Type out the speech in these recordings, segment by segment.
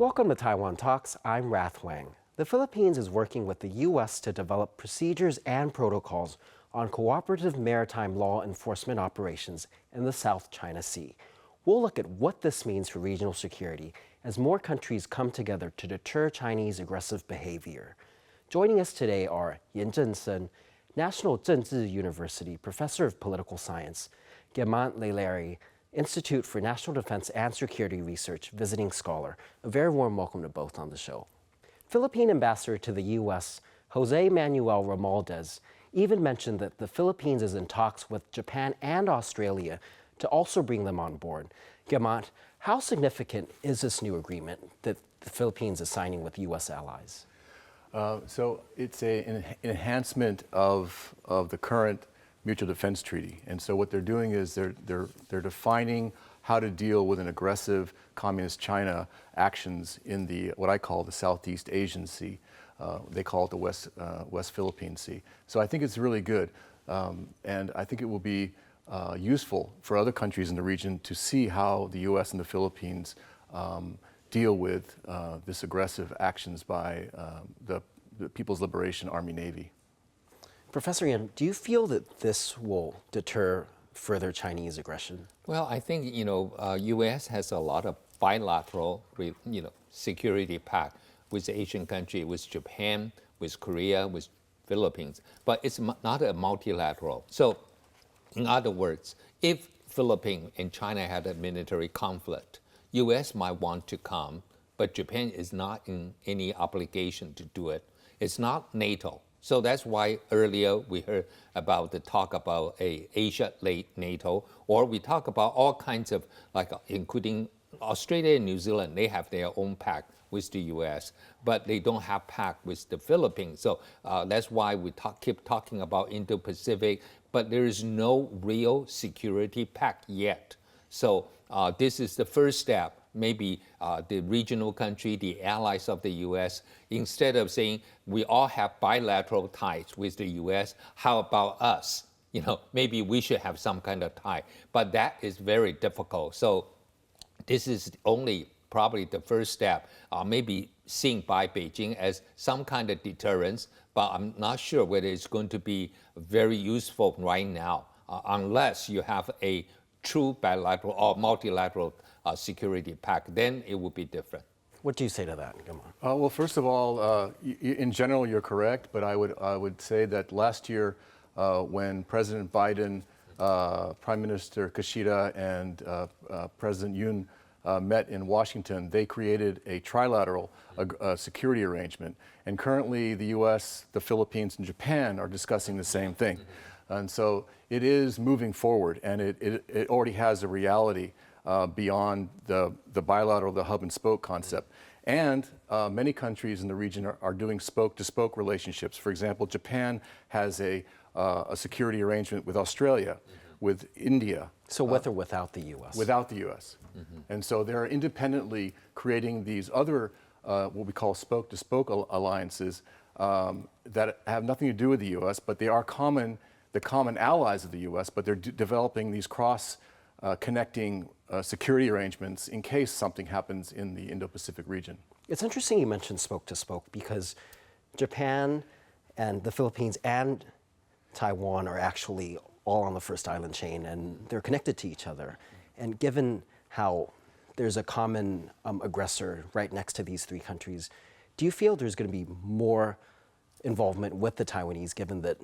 Welcome to Taiwan Talks. I'm Rath Wang. The Philippines is working with the U.S. to develop procedures and protocols on cooperative maritime law enforcement operations in the South China Sea. We'll look at what this means for regional security as more countries come together to deter Chinese aggressive behavior. Joining us today are Chen-Shen, National Chengchi University Professor of Political Science, Guermantes Lailari, Institute for National Defense and Security Research visiting scholar. A very warm welcome to both on the show. Philippine Ambassador to the U.S., Jose Manuel Romualdez, even mentioned that the Philippines is in talks with Japan and Australia to also bring them on board. Guermantes, how significant is this new agreement that the Philippines is signing with U.S. allies? So it's an enhancement of the current mutual defense treaty. And so what they're doing is they're defining how to deal with an aggressive communist China actions in what I call the Southeast Asian Sea. They call it the West Philippine Sea. So I think it's really good. And I think it will be useful for other countries in the region to see how the U.S. and the Philippines deal with this aggressive actions by the People's Liberation Army Navy. Professor Yan, do you feel that this will deter further Chinese aggression? Well, I think, U.S. has a lot of bilateral, security pact with Asian countries, with Japan, with Korea, with Philippines, but it's not a multilateral. So, in other words, if Philippines and China had a military conflict, U.S. might want to come, but Japan is not in any obligation to do it. It's not NATO. So that's why earlier we heard about the talk about a Asia-led NATO, or we talk about all kinds of, including Australia and New Zealand, they have their own pact with the U.S., but they don't have pact with the Philippines. So that's why we keep talking about Indo-Pacific, but there is no real security pact yet. So this is the first step. Maybe the regional country, the allies of the U.S., instead of saying we all have bilateral ties with the U.S., how about us? Maybe we should have some kind of tie. But that is very difficult. So this is only probably the first step, maybe seen by Beijing as some kind of deterrence, but I'm not sure whether it's going to be very useful right now, unless you have a true bilateral or multilateral security pact, then it would be different. What do you say to that? Come on. Well, first of all, in general, you're correct, but I would say that last year, when President Biden, Prime Minister Kishida, and President Yoon met in Washington, they created a trilateral security arrangement. And currently, the U.S., the Philippines, and Japan are discussing the same thing. And so it is moving forward, and it already has a reality beyond the bilateral, the hub and spoke concept. And many countries in the region are doing spoke-to-spoke relationships. For example, Japan has a security arrangement with Australia, with India. So with or without the U.S.? Without the U.S. And so they're independently creating these other, what we call spoke-to-spoke alliances that have nothing to do with the U.S., but they are the common allies of the U.S., but they're developing these connecting security arrangements in case something happens in the Indo-Pacific region. It's interesting you mentioned spoke-to-spoke because Japan and the Philippines and Taiwan are actually all on the first island chain, and they're connected to each other. And given how there's a common aggressor right next to these three countries, do you feel there's going to be more involvement with the Taiwanese, given that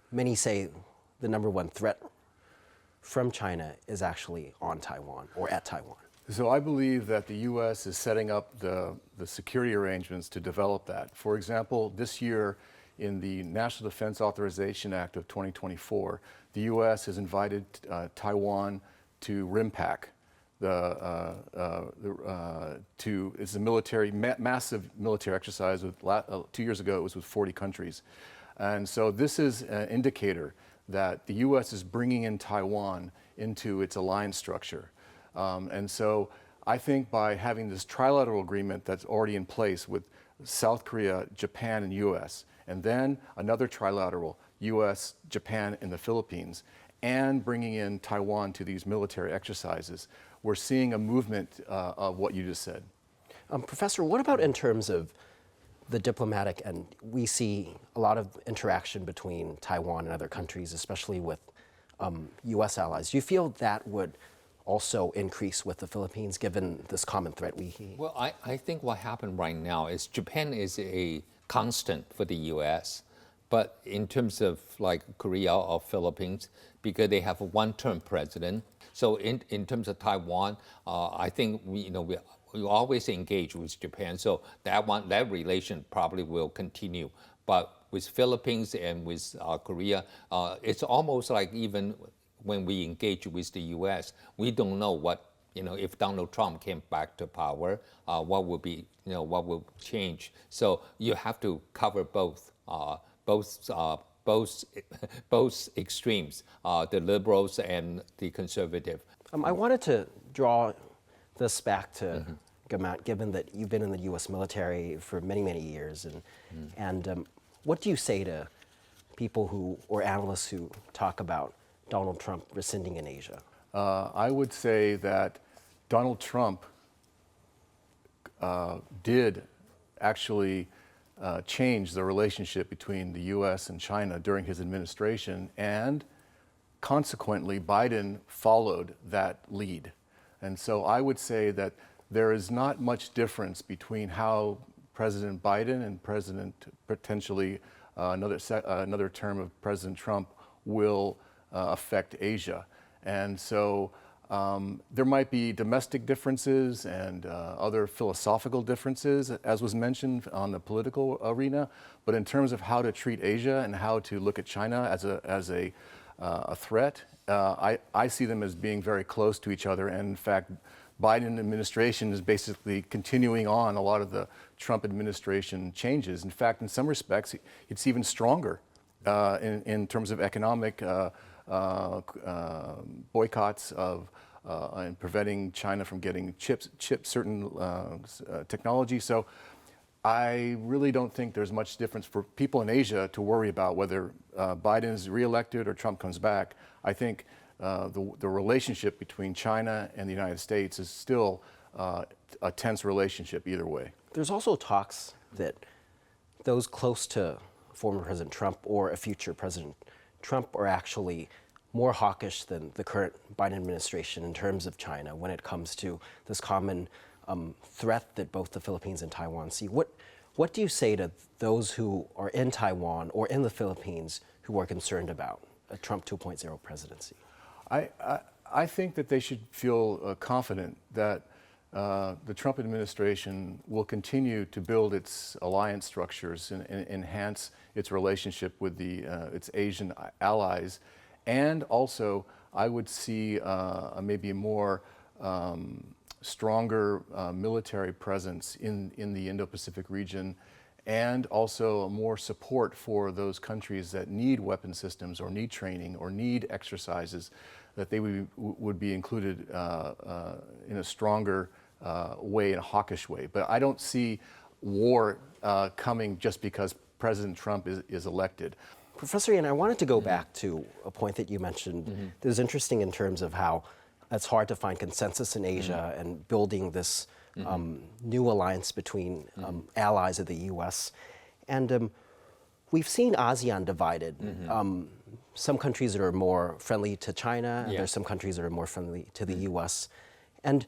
many say the number one threat from China is actually on Taiwan or at Taiwan? So I believe that the U.S. is setting up the security arrangements to develop that. For example, this year in the National Defense Authorization Act of 2024, the U.S. has invited Taiwan to RIMPAC. It's a massive military exercise. 2 years ago, it was with 40 countries. And so this is an indicator that the U.S. is bringing in Taiwan into its alliance structure. And so I think by having this trilateral agreement that's already in place with South Korea, Japan, and U.S., and then another trilateral, U.S., Japan, and the Philippines, and bringing in Taiwan to these military exercises, we're seeing a movement of what you just said. Professor, what about in terms of the diplomatic, and we see a lot of interaction between Taiwan and other countries, especially with U.S. allies. Do you feel that would also increase with the Philippines, given this common threat we see? Well, I think what happened right now is Japan is a constant for the U.S., but in terms of like Korea or Philippines, because they have a one-term president. So in terms of Taiwan, I think we always engage with Japan, so that relation probably will continue. But with Philippines and with Korea, it's almost like even when we engage with the U.S., we don't know what, if Donald Trump came back to power, what will be, what will change. So you have to cover both extremes, the liberals and the conservative. I wanted to draw this back to Guermantes, given that you've been in the U.S. military for many, many years, and what do you say to people or analysts who talk about Donald Trump rescinding in Asia? I would say that Donald Trump did actually change the relationship between the U.S. and China during his administration, and consequently, Biden followed that lead. And so I would say that there is not much difference between how President Biden and potentially another term of President Trump will affect Asia. And so there might be domestic differences and other philosophical differences, as was mentioned on the political arena. But in terms of how to treat Asia and how to look at China as a threat, I see them as being very close to each other. And in fact, Biden administration is basically continuing on a lot of the Trump administration changes. In fact, in some respects, it's even stronger in terms of economic boycotts and preventing China from getting certain technology. So I really don't think there's much difference for people in Asia to worry about whether Biden is reelected or Trump comes back. I think the relationship between China and the United States is still a tense relationship either way. There's also talks that those close to former President Trump or a future President Trump are actually more hawkish than the current Biden administration in terms of China when it comes to this common threat that both the Philippines and Taiwan see. What do you say to those who are in Taiwan or in the Philippines who are concerned about a Trump 2.0 presidency? I think that they should feel confident that the Trump administration will continue to build its alliance structures and enhance its relationship with its Asian allies. And also, I would see maybe a more stronger military presence in the Indo-Pacific region, and also more support for those countries that need weapon systems or need training or need exercises, that they would be included in a stronger way, in a hawkish way. But I don't see war coming just because President Trump is elected. Professor Yan, I wanted to go back to a point that you mentioned that was interesting in terms of how it's hard to find consensus in Asia and building this new alliance between allies of the U.S. And we've seen ASEAN divided. Some countries that are more friendly to China, and there's some countries that are more friendly to the U.S. And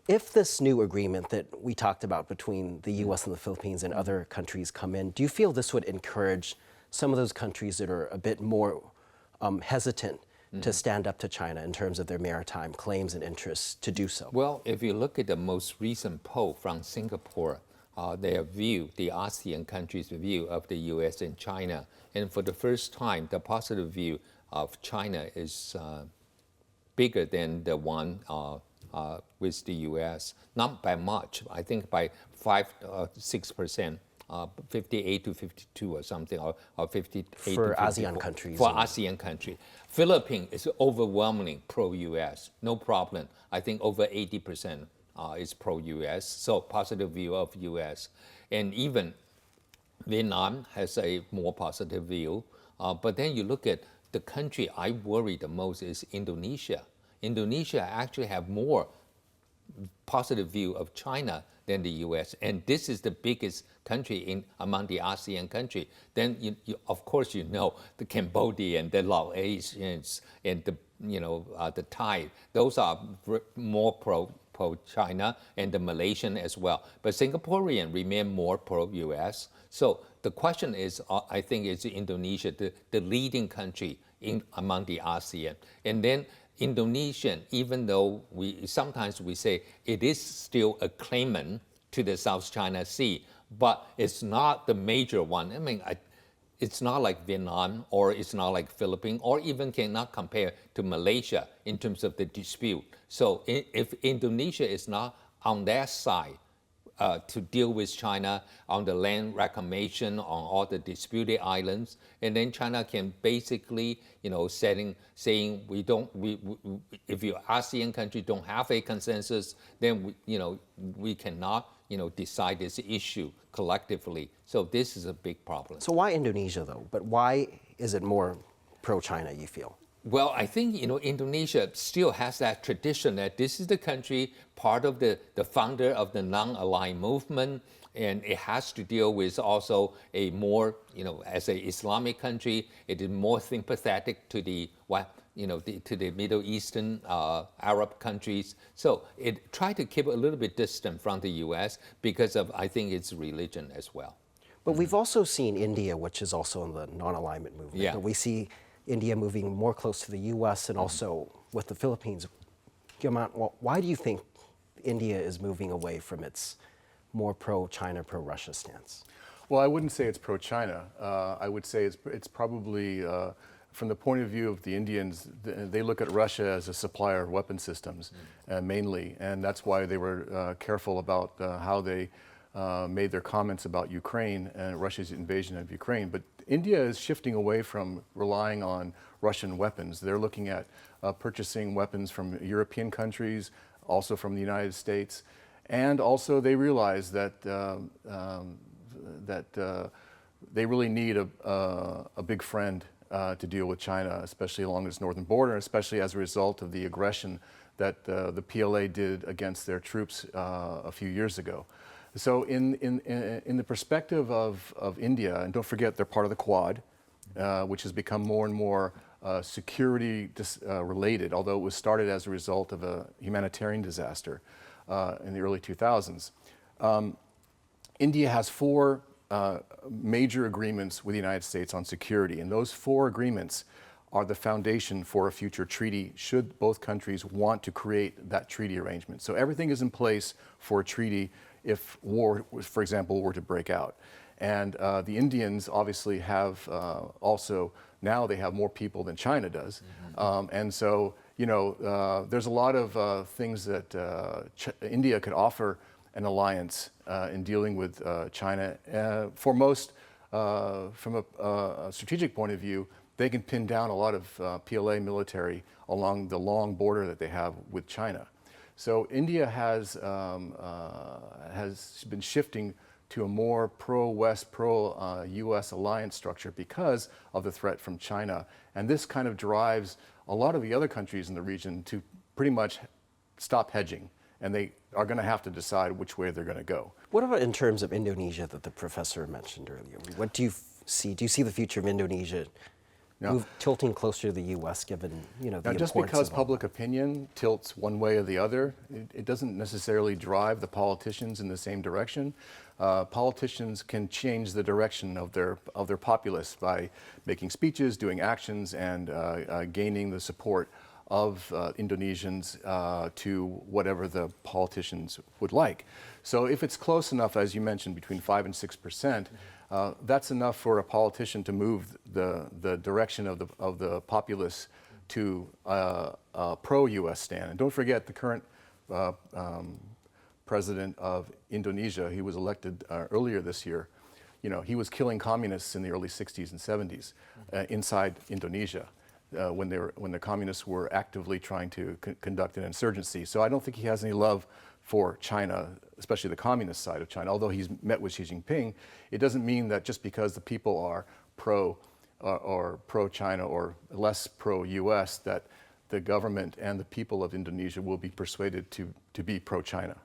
if this new agreement that we talked about between the U.S. and the Philippines and other countries come in, do you feel this would encourage some of those countries that are a bit more hesitant to stand up to China in terms of their maritime claims and interests to do so? Well, if you look at the most recent poll from Singapore, their view, the ASEAN countries' view of the U.S. and China, and for the first time, the positive view of China is bigger than the one with the U.S. Not by much, I think by 5-6%. 58 to 52 or something, or 58 for to 54. ASEAN countries. For ASEAN country. Philippines is overwhelmingly pro-U.S., no problem. I think over 80% is pro-U.S., so positive view of U.S. And even Vietnam has a more positive view. But then you look at the country I worry the most is Indonesia. Indonesia actually have more positive view of China than the U.S. And this is the biggest country among the ASEAN country. Then, of course, the Cambodian, the Laotians, and the Thai. Those are more pro-China, and the Malaysian as well. But Singaporean remain more pro-U.S. So the question is, I think, is Indonesia the leading country among the ASEAN? And then Indonesian, even though sometimes we say it is still a claimant to the South China Sea, but it's not the major one. I mean, it's not like Vietnam, or it's not like Philippines, or even cannot compare to Malaysia in terms of the dispute. So if Indonesia is not on their side to deal with China on the land reclamation on all the disputed islands, and then China can basically, saying if your ASEAN country don't have a consensus, then we cannot decide this issue collectively. So this is a big problem. So why Indonesia, though? But why is it more pro-China, you feel? Well, I think Indonesia still has that tradition that this is the country, part of the founder of the non-aligned movement, and it has to deal with also a more, as an Islamic country, it is more sympathetic to the to the Middle Eastern Arab countries. So it tried to keep a little bit distant from the U.S. because of, I think, its religion as well. But we've also seen India, which is also in the non-alignment movement. Yeah. But we see India moving more close to the U.S. and also with the Philippines. Why do you think India is moving away from its more pro-China, pro-Russia stance? Well, I wouldn't say it's pro-China. I would say it's probably, from the point of view of the Indians, they look at Russia as a supplier of weapon systems, mainly, and that's why they were careful about how they made their comments about Ukraine and Russia's invasion of Ukraine. But India is shifting away from relying on Russian weapons. They're looking at purchasing weapons from European countries, also from the United States, and also they realize that they really need a big friend to deal with China, especially along its northern border, especially as a result of the aggression that the PLA did against their troops a few years ago. So in the perspective of India, and don't forget they're part of the Quad, which has become more and more security related, although it was started as a result of a humanitarian disaster in the early 2000s. India has 4 major agreements with the United States on security, and those 4 agreements are the foundation for a future treaty should both countries want to create that treaty arrangement. So everything is in place for a treaty if war, for example, were to break out. And the Indians obviously have also, now they have more people than China does. And so, there's a lot of things that India could offer an alliance in dealing with China. For most, from a strategic point of view, they can pin down a lot of PLA military along the long border that they have with China. So India has been shifting to a more pro-West, pro-U.S. alliance structure because of the threat from China. And this kind of drives a lot of the other countries in the region to pretty much stop hedging. And they are going to have to decide which way they're going to go. What about in terms of Indonesia that the professor mentioned earlier? What do you see? Do you see the future of Indonesia tilting closer to the U.S. given, the importance just because of public opinion tilts one way or the other, it doesn't necessarily drive the politicians in the same direction. Politicians can change the direction of their populace by making speeches, doing actions, and gaining the support of Indonesians to whatever the politicians would like. So if it's close enough, as you mentioned, between 5 and 6%, that's enough for a politician to move the direction of the populace to a pro-U.S. stand. And don't forget the current president of Indonesia. He was elected earlier this year. He was killing communists in the early 60s and 70s inside Indonesia. When the communists were actively trying to conduct an insurgency. So I don't think he has any love for China, especially the communist side of China. Although he's met with Xi Jinping, it doesn't mean that just because the people are or pro-China or less pro-U.S. that the government and the people of Indonesia will be persuaded to be pro-China.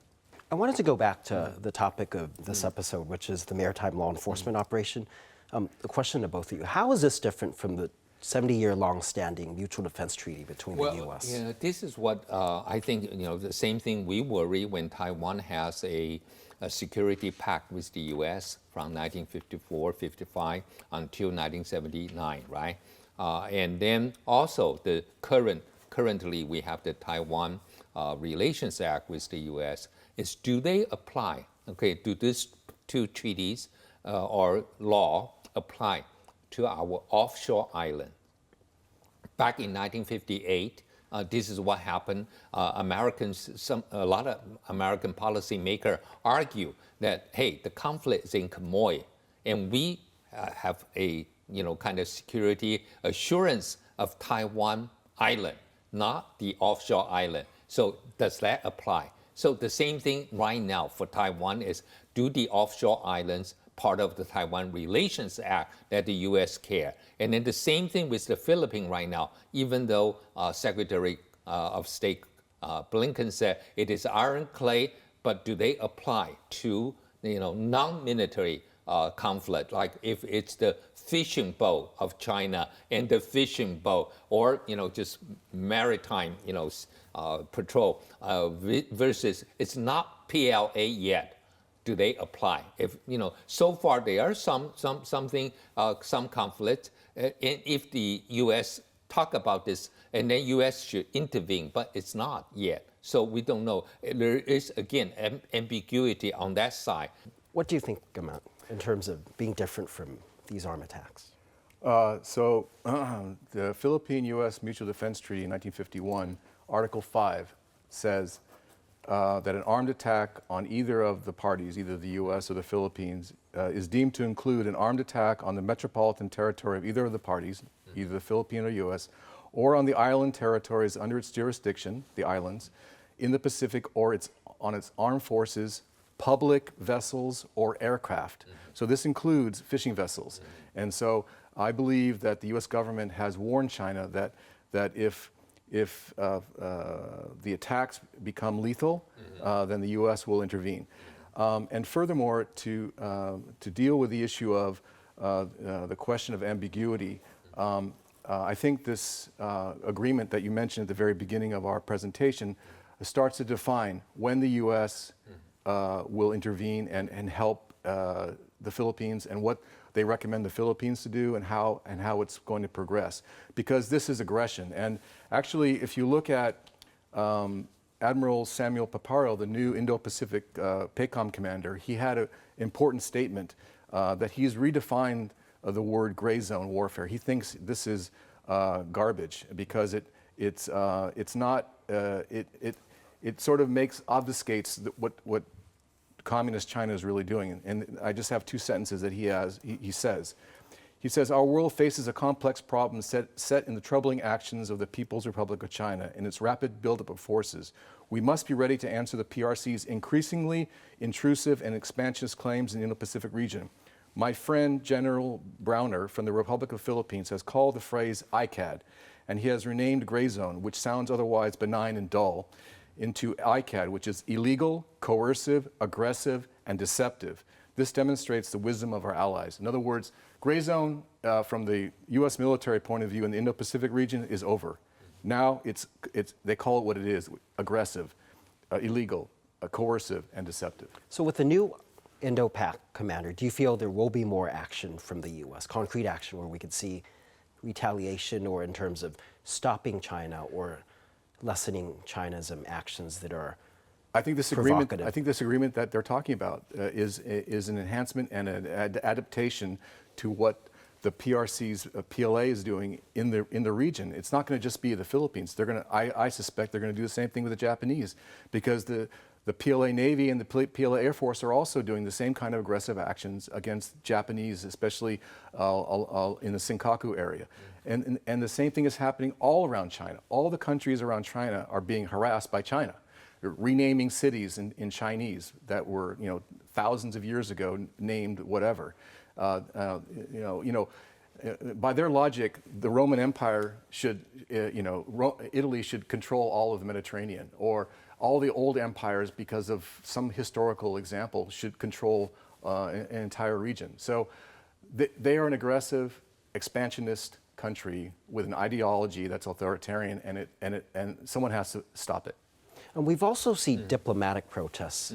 I wanted to go back to the topic of this episode, which is the maritime law enforcement operation. The question to both of you, how is this different from the 70-year long-standing mutual defense treaty between the U.S.? Yeah, this is what I think, the same thing we worry when Taiwan has a security pact with the U.S. from 1954-55 until 1979, right? And then also currently we have the Taiwan Relations Act with the U.S. is do they apply, do these two treaties or law apply to our offshore island? Back in 1958, this is what happened. A lot of American policymakers argue that, hey, the conflict is in Quemoy, and we have a kind of security assurance of Taiwan Island, not the offshore island. So does that apply? So the same thing right now for Taiwan is, do the offshore islands part of the Taiwan Relations Act that the U.S. care? And then the same thing with the Philippines right now, even though Secretary of State Blinken said it is ironclad, but do they apply to non-military conflict, like if it's the fishing boat of China and the fishing boat, or just maritime patrol versus it's not PLA yet. Do they apply? If so far there are some conflict, and if the U.S. talk about this, and then U.S. should intervene, but it's not yet. So we don't know. There is again ambiguity on that side. What do you think, Guermantes, in terms of being different from these armed attacks? The Philippine-U.S. Mutual Defense Treaty in 1951, Article 5, says that an armed attack on either of the parties, either the U.S. or the Philippines, is deemed to include an armed attack on the metropolitan territory of either of the parties, either the Philippines or U.S., or on the island territories under its jurisdiction, the islands, in the Pacific, or on its armed forces, public vessels, or aircraft. So this includes fishing vessels. And so I believe that the U.S. government has warned China that if the attacks become lethal, then the U.S. will intervene. And furthermore, to deal with the issue of the question of ambiguity, I think this agreement that you mentioned at the very beginning of our presentation starts to define when the U.S. Will intervene and help the Philippines, and what they recommend the Philippines to do, and how it's going to progress, because this is aggression. And actually, if you look at Admiral Samuel Paparro, the new Indo-Pacific PACOM commander, he had an important statement that he's redefined the word gray zone warfare. He thinks this is garbage because it sort of obfuscates what communist China is really doing. And I just have two sentences that he says. He says, our world faces a complex problem set in the troubling actions of the People's Republic of China and its rapid buildup of forces. We must be ready to answer the PRC's increasingly intrusive and expansionist claims in the Indo-Pacific region. My friend General Browner from the Republic of Philippines has called the phrase ICAD, and he has renamed gray zone, which sounds otherwise benign and dull, into ICAD, which is illegal, coercive, aggressive, and deceptive. This demonstrates the wisdom of our allies. In other words, gray zone from the U.S. military point of view in the Indo-Pacific region is over. Now they call it what it is: aggressive, illegal, coercive, and deceptive. So with the new Indo-Pac commander, do you feel there will be more action from the U.S., concrete action where we could see retaliation, or in terms of stopping China or lessening China's actions that are provocative? I think this agreement that they're talking about is an enhancement and an adaptation to what the PRC's PLA is doing in the region. It's not going to just be the Philippines. I suspect they're going to do the same thing with the Japanese, because the PLA Navy and the PLA Air Force are also doing the same kind of aggressive actions against Japanese, especially in the Senkaku area. And the same thing is happening all around China. All the countries around China are being harassed by China. They're renaming cities in Chinese that were, thousands of years ago named whatever. By their logic, the Roman Empire should, Italy should control all of the Mediterranean, or all the old empires, because of some historical example, should control an entire region. So they are an aggressive, expansionist country with an ideology that's authoritarian, and someone has to stop it. And we've also seen diplomatic protests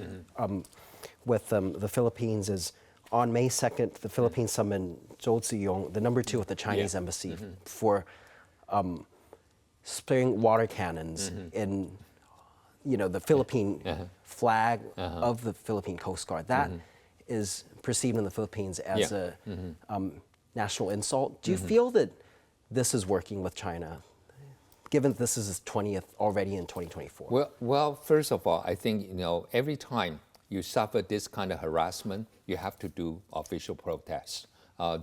with the Philippines. Is on May 2nd, the Philippines summoned Zhou Ziyong, the #2 at the Chinese embassy, for spraying water cannons in, the Philippine flag of the Philippine Coast Guard. That is perceived in the Philippines as a national insult. Do you feel that this is working with China, given this is his 20th already in 2024? Well, first of all, I think every time you suffer this kind of harassment, you have to do official protests.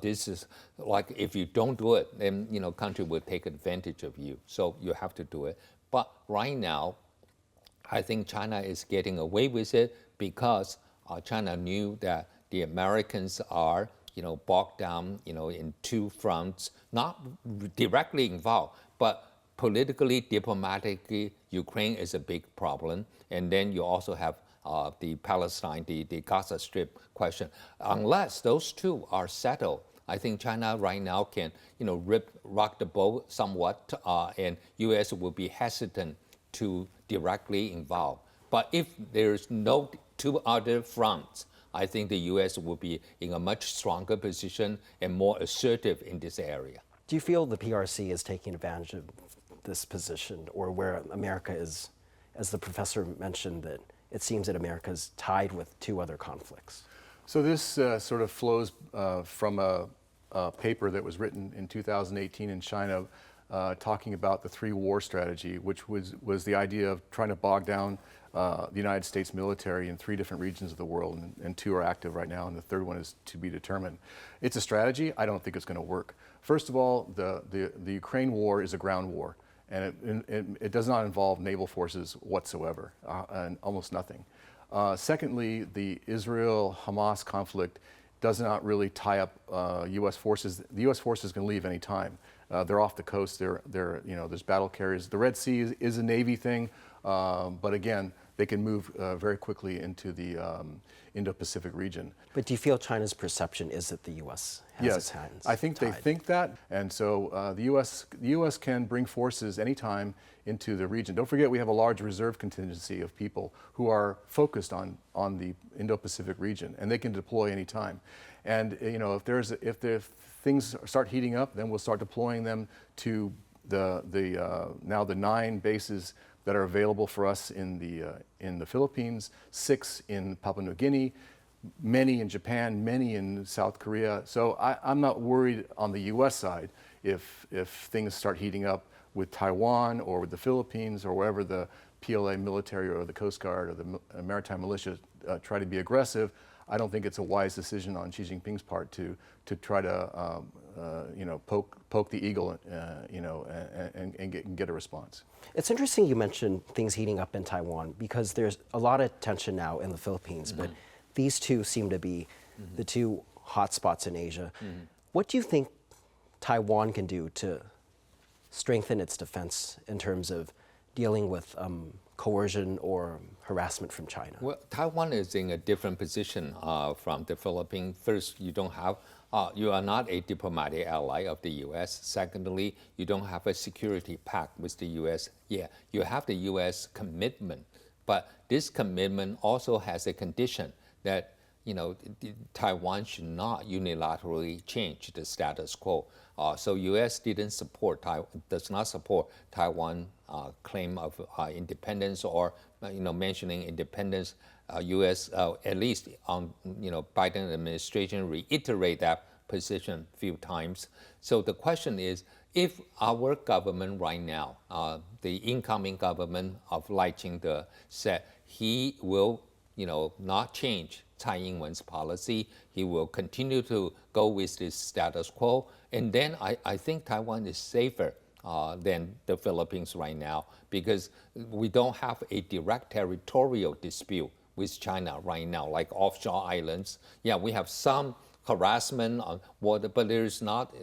This is like, if you don't do it, then country will take advantage of you. So you have to do it. But right now, I think China is getting away with it because China knew that the Americans are bogged down in two fronts, not directly involved, but politically, diplomatically, Ukraine is a big problem. And then you also have the Palestine, the Gaza Strip question. Unless those two are settled, I think China right now can, rock the boat somewhat, and U.S. will be hesitant to directly involve. But if there's no two other fronts, I think the U.S. will be in a much stronger position and more assertive in this area. Do you feel the PRC is taking advantage of this position, or where America is, as the professor mentioned, that it seems that America is tied with two other conflicts? So this sort of flows from a paper that was written in 2018 in China, talking about the three-war strategy, which was the idea of trying to bog down the United States military in 3 different regions of the world, and 2 are active right now, and the 3rd one is to be determined. It's a strategy. I don't think it's going to work. First of all, the Ukraine war is a ground war, and it does not involve naval forces whatsoever, and almost nothing. Secondly, the Israel-Hamas conflict does not really tie up U.S. forces. The U.S. forces can leave any time. They're off the coast. There's battle carriers. The Red Sea is a Navy thing, but again, they can move very quickly into the Indo-Pacific region. But do you feel China's perception is that the U.S. has its hands Yes, I think tied? they think that, and so the U.S. can bring forces anytime into the region. Don't forget, we have a large reserve contingency of people who are focused on the Indo-Pacific region, and they can deploy anytime. And if things start heating up, then we'll start deploying them to now the 9 bases that are available for us in the Philippines, 6 in Papua New Guinea, many in Japan, many in South Korea. So I'm not worried on the U.S. side if things start heating up with Taiwan or with the Philippines or wherever the PLA military or the Coast Guard or the Maritime militia try to be aggressive. I don't think it's a wise decision on Xi Jinping's part to try to poke the eagle and get a response. It's interesting you mentioned things heating up in Taiwan, because there's a lot of tension now in the Philippines, but these two seem to be the two hotspots in Asia. What do you think Taiwan can do to strengthen its defense in terms of dealing with coercion or harassment from China? Well, Taiwan is in a different position from the Philippines. First, you are not a diplomatic ally of the U.S. Secondly, you don't have a security pact with the U.S. Yeah, you have the U.S. commitment, but this commitment also has a condition that Taiwan should not unilaterally change the status quo. So U.S. does not support Taiwan claim of independence or mentioning independence. U.S. At least Biden administration reiterate that position a few times. So the question is, if our government right now, the incoming government of Lai Ching-te said he will not change Tsai Ing-wen's policy, he will continue to go with this status quo, and then I think Taiwan is safer than the Philippines right now, because we don't have a direct territorial dispute with China right now, like offshore islands. Yeah, we have some harassment on water, but there is not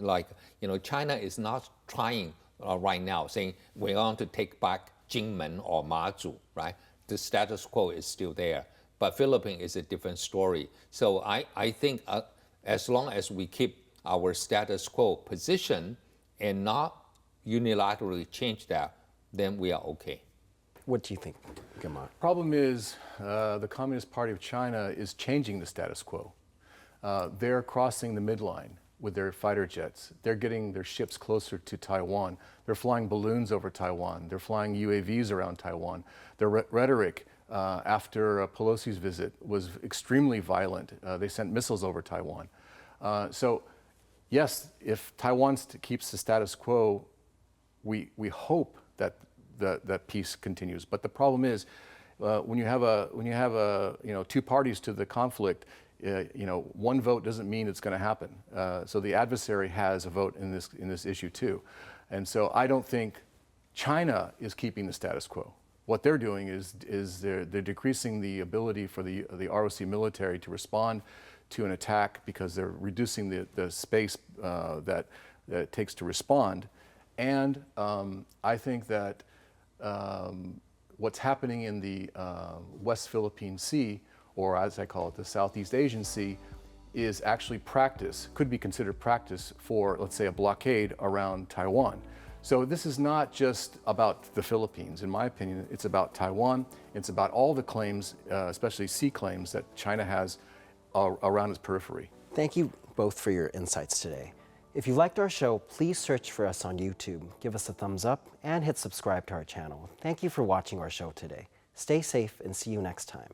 China is not trying right now saying we want to take back Jinmen or Mazu, right? the status quo is still there. But Philippines is a different story. So I think as long as we keep our status quo position and not unilaterally change that, then we are okay. What do you think, Guermantes? Problem is, the Communist Party of China is changing the status quo. They're crossing the midline with their fighter jets. They're getting their ships closer to Taiwan. They're flying balloons over Taiwan. They're flying UAVs around Taiwan. Their rhetoric after Pelosi's visit was extremely violent. They sent missiles over Taiwan. So yes, if Taiwan keeps the status quo, we hope that that peace continues. But the problem is, when you have two parties to the conflict, one vote doesn't mean it's going to happen. So the adversary has a vote in this issue too, and so I don't think China is keeping the status quo. What they're doing is they're decreasing the ability for the ROC military to respond to an attack because they're reducing the space that it takes to respond. And I think that what's happening in the West Philippine Sea, or as I call it, the Southeast Asian Sea, is actually practice, could be considered practice for, let's say, a blockade around Taiwan. So this is not just about the Philippines, in my opinion. It's about Taiwan. It's about all the claims, especially sea claims, that China has around its periphery. Thank you both for your insights today. If you liked our show, please search for us on YouTube, give us a thumbs up, and hit subscribe to our channel. Thank you for watching our show today. Stay safe and see you next time.